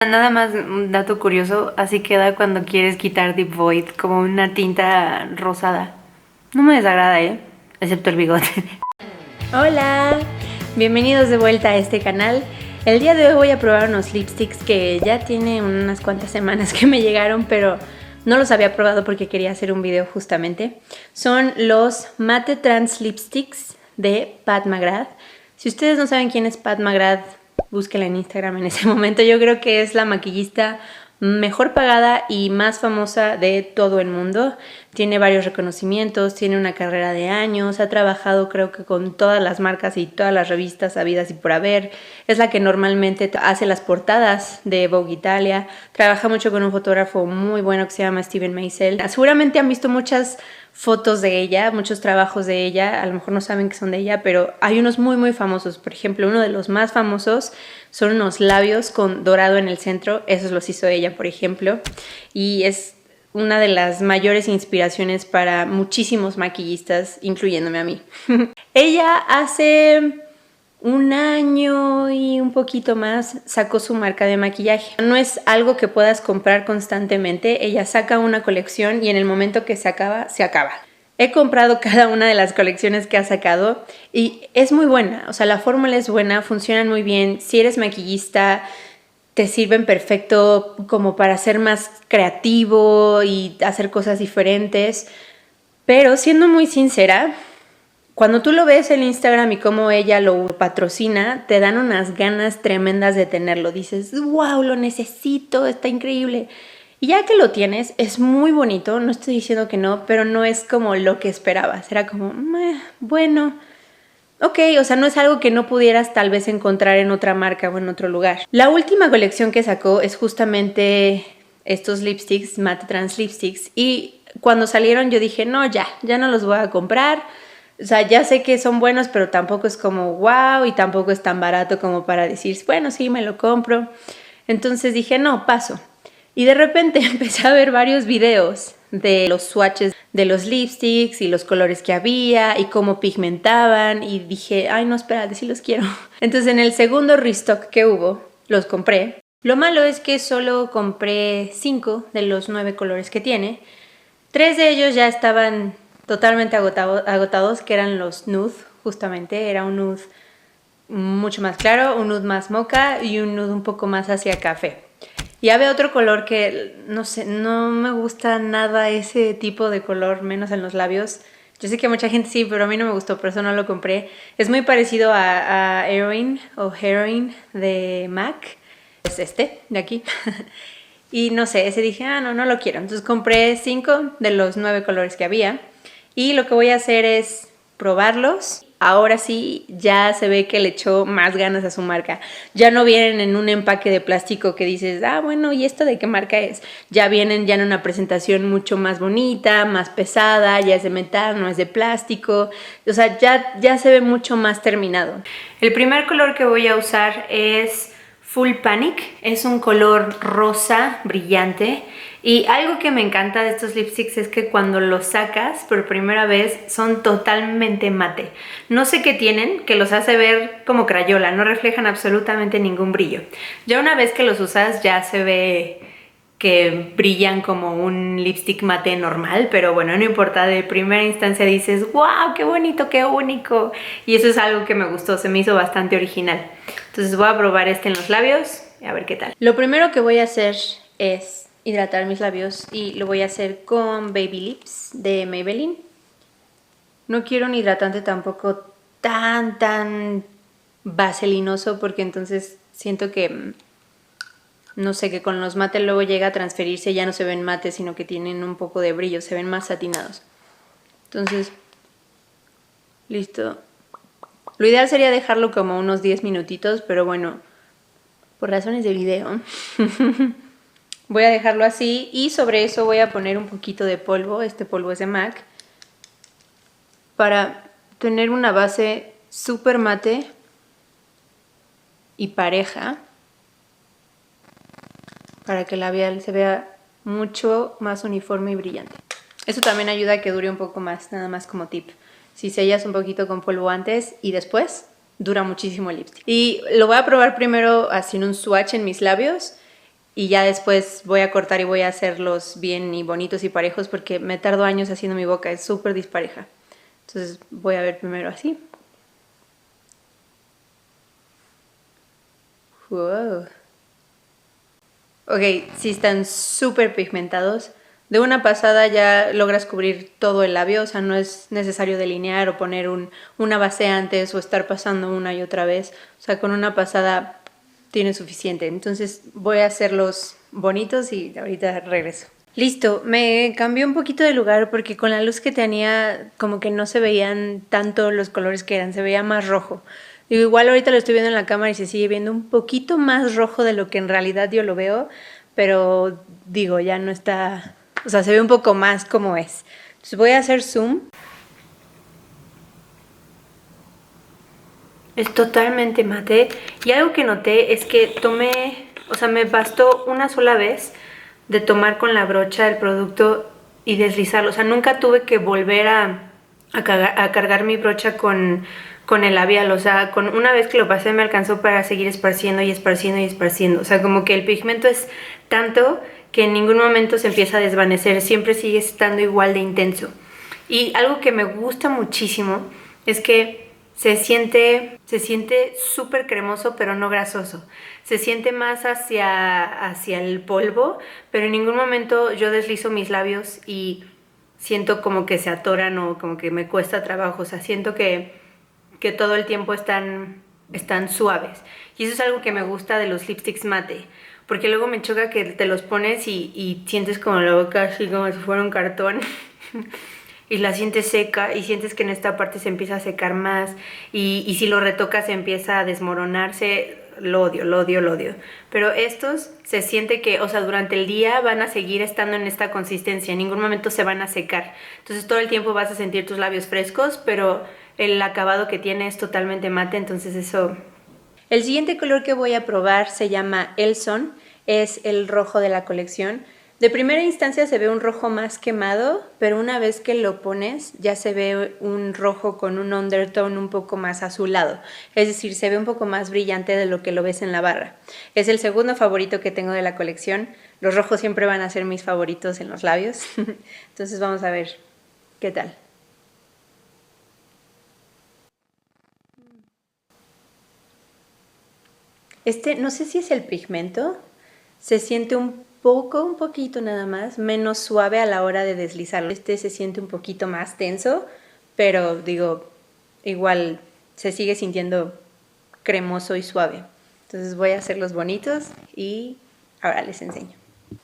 Nada más un dato curioso, así queda cuando quieres quitar Deep Void, como una tinta rosada. No me desagrada, excepto el bigote. Hola, bienvenidos de vuelta a este canal. El día de hoy voy a probar unos lipsticks que ya tiene unas cuantas semanas que me llegaron, pero no los había probado porque quería hacer un video justamente. Son los Matte Trans Lipsticks de Pat McGrath. Si ustedes no saben quién es Pat McGrath, búsquenla en Instagram en ese momento. Yo creo que es la maquillista mejor pagada y más famosa de todo el mundo. Tiene varios reconocimientos, tiene una carrera de años, ha trabajado creo que con todas las marcas y todas las revistas habidas y por haber. Es la que normalmente hace las portadas de Vogue Italia. Trabaja mucho con un fotógrafo muy bueno que se llama Steven Meisel. Seguramente han visto muchas fotos de ella, muchos trabajos de ella, a lo mejor no saben que son de ella, pero hay unos muy famosos. Por ejemplo, uno de los más famosos son unos labios con dorado en el centro, esos los hizo ella, por ejemplo, y es una de las mayores inspiraciones para muchísimos maquillistas, incluyéndome a mí. Ella hace un año y un poquito más sacó su marca de maquillaje. No es algo que puedas comprar constantemente. Ella saca una colección y en el momento que se acaba, se acaba. He comprado cada una de las colecciones que ha sacado y es muy buena. O sea, la fórmula es buena, funcionan muy bien. Si eres maquillista, te sirven perfecto como para ser más creativo y hacer cosas diferentes. Pero siendo muy sincera, cuando tú lo ves en Instagram y cómo ella lo patrocina, te dan unas ganas tremendas de tenerlo. Dices, wow, lo necesito, está increíble. Y ya que lo tienes, es muy bonito, no estoy diciendo que no, pero no es como lo que esperabas. Era como, bueno, ok, o sea, no es algo que no pudieras tal vez encontrar en otra marca o en otro lugar. La última colección que sacó es justamente estos lipsticks, Matte Trans Lipsticks, y cuando salieron yo dije, no, ya no los voy a comprar. O sea, ya sé que son buenos, pero tampoco es como wow y tampoco es tan barato como para decir, bueno, sí, me lo compro. Entonces dije, no, paso. Y de repente empecé a ver varios videos de los swatches de los lipsticks y los colores que había y cómo pigmentaban y dije, ay, no, espérate, sí los quiero. Entonces en el segundo restock que hubo, los compré. Lo malo es que solo compré 5 de los 9 colores que tiene. 3 de ellos ya estaban totalmente agotados, que eran los nude, justamente. Era un nude mucho más claro, un nude más mocha y un nude un poco más hacia café. Y había otro color que, no sé, no me gusta nada ese tipo de color, menos en los labios. Yo sé que mucha gente sí, pero a mí no me gustó, por eso no lo compré. Es muy parecido a Heroin o Heroin de MAC. Es este, de aquí. Y no sé, ese dije, no lo quiero. Entonces compré 5 de los 9 colores que había. Y lo que voy a hacer es probarlos. Ahora sí, ya se ve que le echó más ganas a su marca. Ya no vienen en un empaque de plástico que dices, bueno, ¿y esto de qué marca es? Ya vienen ya en una presentación mucho más bonita, más pesada, ya es de metal, no es de plástico. O sea, ya se ve mucho más terminado. El primer color que voy a usar es Full Panic. Es un color rosa brillante. Y algo que me encanta de estos lipsticks es que cuando los sacas por primera vez son totalmente mate. No sé qué tienen, que los hace ver como crayola, no reflejan absolutamente ningún brillo. Ya una vez que los usas ya se ve que brillan como un lipstick mate normal, pero bueno, no importa, de primera instancia dices, wow, qué bonito, qué único. Y eso es algo que me gustó, se me hizo bastante original. Entonces voy a probar este en los labios y a ver qué tal. Lo primero que voy a hacer es hidratar mis labios y lo voy a hacer con Baby Lips de Maybelline. No quiero un hidratante tampoco tan vaselinoso porque entonces siento que, no sé, que con los mates luego llega a transferirse, ya no se ven mates sino que tienen un poco de brillo, se ven más satinados. Entonces, listo. Lo ideal sería dejarlo como unos 10 minutitos, pero bueno, por razones de video voy a dejarlo así y sobre eso voy a poner un poquito de polvo. Este polvo es de MAC para tener una base súper mate y pareja para que el labial se vea mucho más uniforme y brillante. Eso también ayuda a que dure un poco más, nada más como tip. Si sellas un poquito con polvo antes y después, dura muchísimo el lipstick. Y lo voy a probar primero haciendo un swatch en mis labios y ya después voy a cortar y voy a hacerlos bien y bonitos y parejos porque me tardo años haciendo mi boca, es súper dispareja. Entonces voy a ver primero así. Wow. Ok, sí están súper pigmentados. De una pasada ya logras cubrir todo el labio, o sea, no es necesario delinear o poner una base antes o estar pasando una y otra vez. O sea, con una pasada tiene suficiente. Entonces voy a hacerlos bonitos y ahorita regreso. Listo, me cambié un poquito de lugar porque con la luz que tenía como que no se veían tanto los colores que eran, se veía más rojo. Digo, igual ahorita lo estoy viendo en la cámara y se sigue viendo un poquito más rojo de lo que en realidad yo lo veo, pero digo, ya no está, o sea, se ve un poco más como es. Entonces voy a hacer zoom. Es totalmente mate y algo que noté es que me bastó una sola vez de tomar con la brocha el producto y deslizarlo. O sea, nunca tuve que volver a cargar mi brocha con el labial. O sea, con una vez que lo pasé me alcanzó para seguir esparciendo y esparciendo y esparciendo. O sea, como que el pigmento es tanto que en ningún momento se empieza a desvanecer. Siempre sigue estando igual de intenso. Y algo que me gusta muchísimo es que se siente súper cremoso, pero no grasoso. Se siente más hacia el polvo, pero en ningún momento yo deslizo mis labios y siento como que se atoran o como que me cuesta trabajo. O sea, siento que todo el tiempo están suaves. Y eso es algo que me gusta de los lipsticks mate. Porque luego me choca que te los pones y sientes como la boca así como si fuera un cartón. Y la sientes seca y sientes que en esta parte se empieza a secar más y si lo retocas se empieza a desmoronarse. Lo odio, lo odio, lo odio. Pero estos se siente que, o sea, durante el día van a seguir estando en esta consistencia, en ningún momento se van a secar. Entonces todo el tiempo vas a sentir tus labios frescos, pero el acabado que tiene es totalmente mate, entonces eso. El siguiente color que voy a probar se llama Elson, es el rojo de la colección. De primera instancia se ve un rojo más quemado, pero una vez que lo pones ya se ve un rojo con un undertone un poco más azulado. Es decir, se ve un poco más brillante de lo que lo ves en la barra. Es el segundo favorito que tengo de la colección. Los rojos siempre van a ser mis favoritos en los labios. Entonces vamos a ver qué tal. No sé si es el pigmento. Se siente un poquito nada más, menos suave a la hora de deslizarlo. Se siente un poquito más tenso, pero digo, igual se sigue sintiendo cremoso y suave. Entonces voy a hacerlos bonitos y ahora les enseño.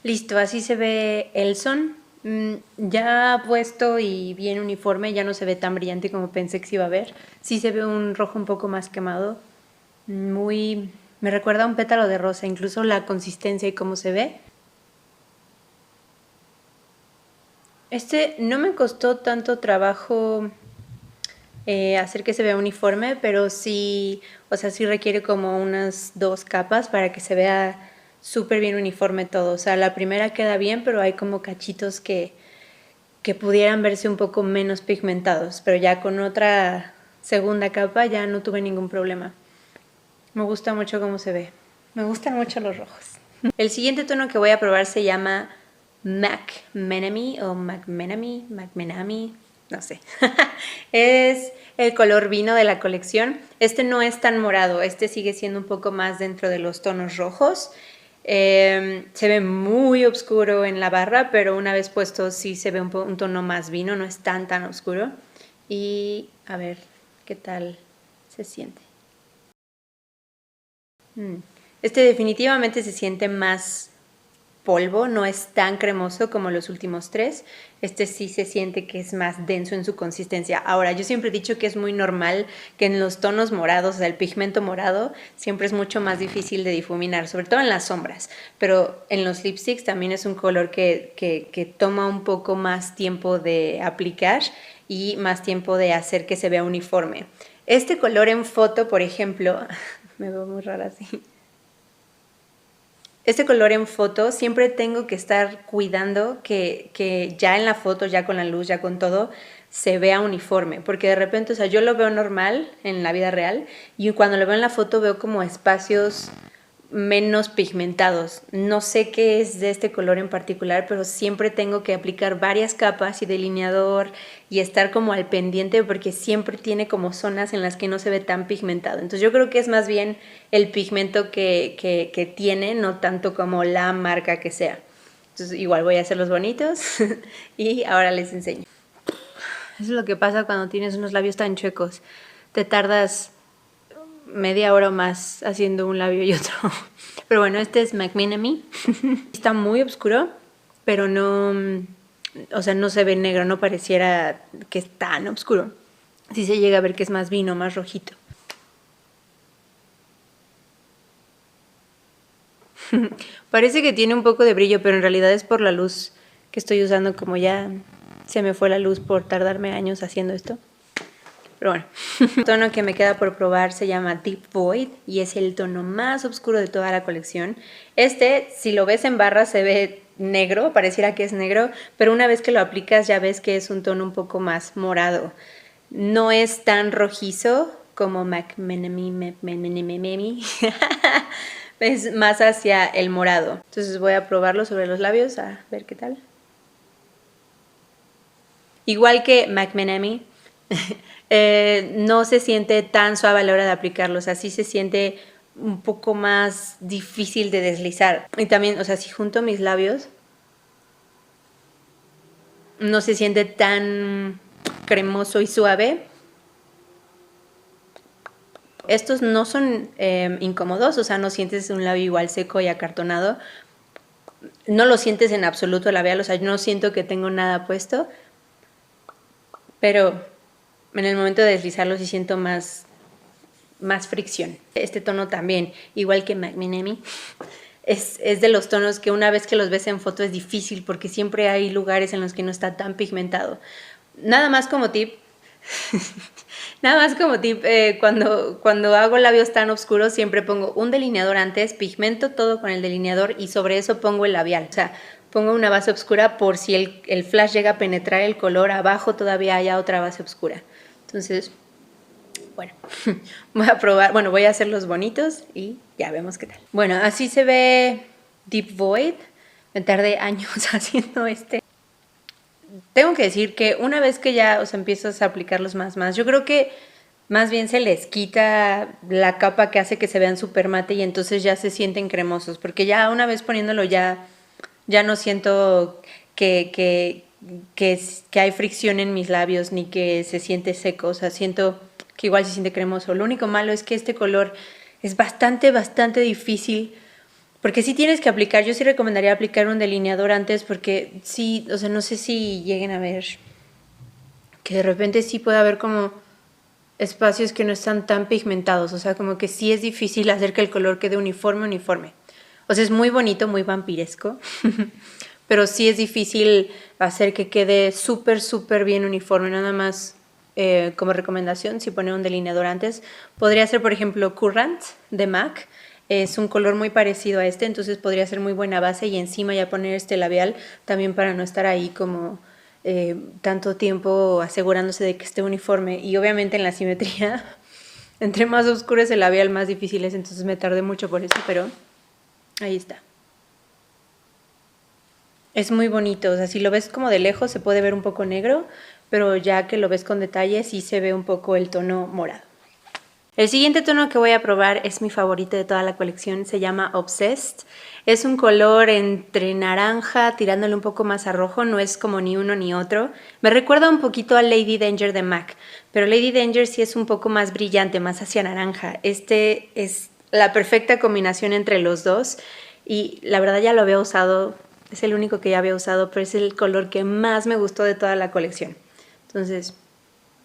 Listo, así se ve el son. Ya puesto y bien uniforme, ya no se ve tan brillante como pensé que se iba a ver. Sí se ve un rojo un poco más quemado, me recuerda a un pétalo de rosa, incluso la consistencia y cómo se ve. No me costó tanto trabajo hacer que se vea uniforme, pero sí, o sea, sí requiere como unas 2 capas para que se vea súper bien uniforme todo. O sea, la primera queda bien, pero hay como cachitos que pudieran verse un poco menos pigmentados, pero ya con otra segunda capa ya no tuve ningún problema. Me gusta mucho cómo se ve. Me gustan mucho los rojos. El siguiente tono que voy a probar se llama McMenemy o McMenamy, no sé. Es el color vino de la colección. No es tan morado, sigue siendo un poco más dentro de los tonos rojos. Se ve muy oscuro en la barra, pero una vez puesto sí se ve un tono más vino, no es tan oscuro. Y a ver qué tal se siente. Definitivamente se siente más polvo, no es tan cremoso como los últimos 3. Sí se siente que es más denso en su consistencia. Ahora, yo siempre he dicho que es muy normal que en los tonos morados, o sea, el pigmento morado, siempre es mucho más difícil de difuminar, sobre todo en las sombras. Pero en los lipsticks también es un color que toma un poco más tiempo de aplicar y más tiempo de hacer que se vea uniforme. Este color en foto, por ejemplo, me veo muy rara así. Este color en foto siempre tengo que estar cuidando que ya en la foto, ya con la luz, ya con todo, se vea uniforme. Porque de repente, o sea, yo lo veo normal en la vida real y cuando lo veo en la foto veo como espacios menos pigmentados. No sé qué es de este color en particular, pero siempre tengo que aplicar varias capas y delineador y estar como al pendiente porque siempre tiene como zonas en las que no se ve tan pigmentado. Entonces yo creo que es más bien el pigmento que tiene, no tanto como la marca que sea. Entonces igual voy a hacerlos bonitos y ahora les enseño. Eso es lo que pasa cuando tienes unos labios tan chuecos. Te tardas media hora más haciendo un labio y otro. Pero bueno, este es McMenemy. Está muy oscuro, pero no, o sea, no se ve negro, no pareciera que es tan oscuro. Sí se llega a ver que es más vino, más rojito. Parece que tiene un poco de brillo, pero en realidad es por la luz que estoy usando, como ya se me fue la luz por tardarme años haciendo esto. Pero bueno, el tono que me queda por probar se llama Deep Void y es el tono más oscuro de toda la colección. Este, si lo ves en barra, se ve negro, pareciera que es negro, pero una vez que lo aplicas ya ves que es un tono un poco más morado. No es tan rojizo como McMenemy. Es más hacia el morado. Entonces voy a probarlo sobre los labios a ver qué tal. Igual que McMenemy, no se siente tan suave a la hora de aplicarlo, o sea, sí se siente un poco más difícil de deslizar. Y también, o sea, si junto mis labios, no se siente tan cremoso y suave. Estos no son incómodos, o sea, no sientes un labio igual seco y acartonado. No lo sientes en absoluto el labial, o sea, yo no siento que tengo nada puesto, pero en el momento de deslizarlo sí siento más fricción. Este tono también, igual que McMenemy, es de los tonos que una vez que los ves en foto es difícil porque siempre hay lugares en los que no está tan pigmentado. Nada más como tip, cuando hago labios tan oscuros siempre pongo un delineador antes, pigmento todo con el delineador y sobre eso pongo el labial. O sea, pongo una base oscura por si el flash llega a penetrar el color, abajo todavía haya otra base oscura. Entonces, bueno, voy a hacerlos bonitos y ya vemos qué tal. Bueno, así se ve Deep Void. Me tardé años haciendo este. Tengo que decir que una vez que ya, o sea, empiezas a aplicarlos más, yo creo que más bien se les quita la capa que hace que se vean súper mate y entonces ya se sienten cremosos, porque ya una vez poniéndolo ya no siento que hay fricción en mis labios ni que se siente seco, o sea, siento que igual se siente cremoso. Lo único malo es que este color es bastante difícil, porque sí tienes que aplicar, yo sí recomendaría aplicar un delineador antes, porque sí, o sea, no sé si lleguen a ver que de repente sí puede haber como espacios que no están tan pigmentados, o sea, como que sí es difícil hacer que el color quede uniforme. O sea, es muy bonito, muy vampiresco, pero sí es difícil hacer que quede súper bien uniforme. Nada más como recomendación, si ponen un delineador antes, podría ser, por ejemplo, Currant de MAC. Es un color muy parecido a este, entonces podría ser muy buena base y encima ya poner este labial también para no estar ahí como tanto tiempo asegurándose de que esté uniforme. Y obviamente en la simetría, entre más oscuro es el labial, más difícil es, entonces me tardé mucho por eso, pero ahí está. Es muy bonito, o sea, si lo ves como de lejos se puede ver un poco negro, pero ya que lo ves con detalle sí se ve un poco el tono morado. El siguiente tono que voy a probar es mi favorito de toda la colección, se llama Obsessed. Es un color entre naranja, tirándole un poco más a rojo, no es como ni uno ni otro. Me recuerda un poquito a Lady Danger de MAC, pero Lady Danger sí es un poco más brillante, más hacia naranja. Este es la perfecta combinación entre los dos y la verdad ya lo había usado, es el único que ya había usado, pero es el color que más me gustó de toda la colección. Entonces,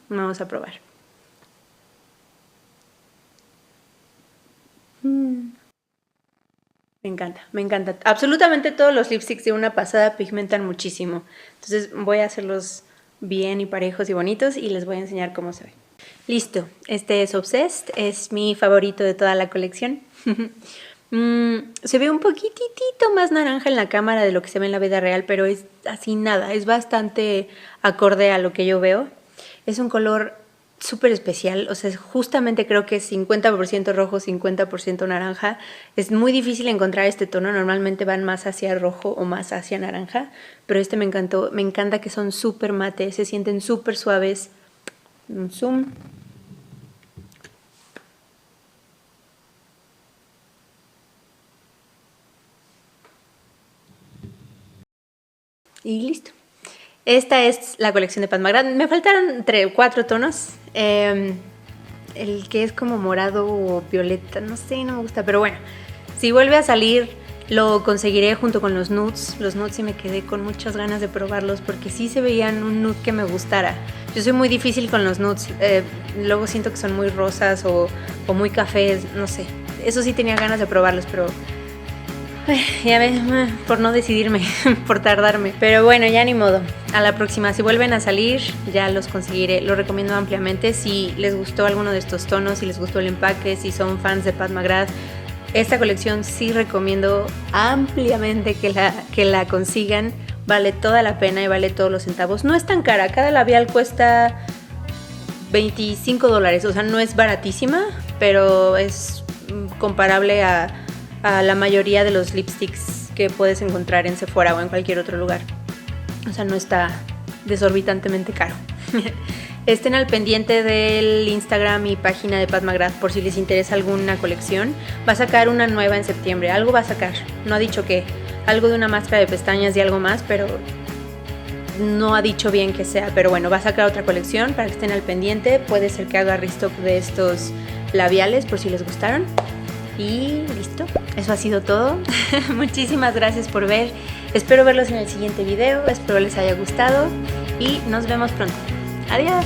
vamos a probar. Me encanta. Absolutamente todos los lipsticks de una pasada pigmentan muchísimo. Entonces voy a hacerlos bien y parejos y bonitos y les voy a enseñar cómo se ve. Listo, este es Obsessed, es mi favorito de toda la colección. Se ve un poquitito más naranja en la cámara de lo que se ve en la vida real, pero es así nada, es bastante acorde a lo que yo veo. Es un color súper especial, o sea, justamente creo que es 50% rojo, 50% naranja. Es muy difícil encontrar este tono, normalmente van más hacia rojo o más hacia naranja, pero este me encantó, me encanta que son súper mate, se sienten súper suaves. Un zoom. Y listo. Esta es la colección de Pat McGrath. Me faltaron 4 tonos. El que es como morado o violeta, no sé, no me gusta. Pero bueno, si vuelve a salir, lo conseguiré junto con los nudes. Los nudes sí me quedé con muchas ganas de probarlos porque sí se veían un nude que me gustara. Yo soy muy difícil con los nudes. Luego siento que son muy rosas o muy cafés, no sé. Eso sí tenía ganas de probarlos, pero... ya ves, por no decidirme, por tardarme. Pero bueno, ya ni modo. A la próxima, si vuelven a salir, ya los conseguiré. Lo recomiendo ampliamente. Si les gustó alguno de estos tonos, si les gustó el empaque, si son fans de Pat McGrath, esta colección sí recomiendo ampliamente que la consigan. Vale toda la pena y vale todos los centavos. No es tan cara. Cada labial cuesta $25. O sea, no es baratísima, pero es comparable a la mayoría de los lipsticks que puedes encontrar en Sephora o en cualquier otro lugar. O sea, no está desorbitantemente caro. Estén al pendiente del Instagram y página de Pat McGrath por si les interesa alguna colección. Va a sacar una nueva en septiembre, algo va a sacar. No ha dicho qué, algo de una máscara de pestañas y algo más, pero no ha dicho bien qué sea. Pero bueno, va a sacar otra colección para que estén al pendiente. Puede ser que haga restock de estos labiales por si les gustaron. Y listo, eso ha sido todo. Muchísimas gracias por ver. Espero verlos en el siguiente video. Espero les haya gustado y nos vemos pronto. Adiós.